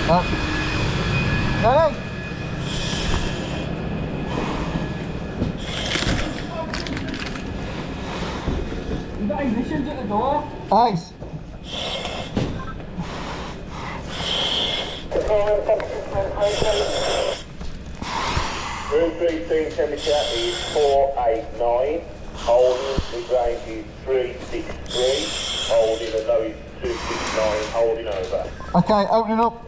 Up. Ready? You got ignitions at the door? Ice. Room 13 temperature is 489. Holding, the range is 363. Holding, the low is 269. Holding over. Okay, opening up.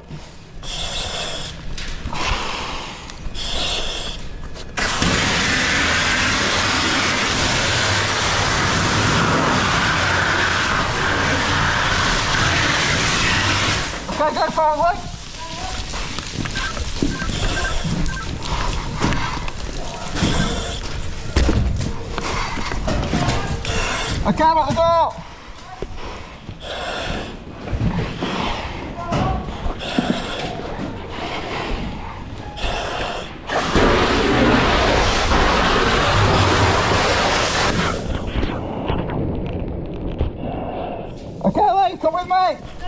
Okay, go far away. Okay, I'm at the door. Okay, Lee, come with me.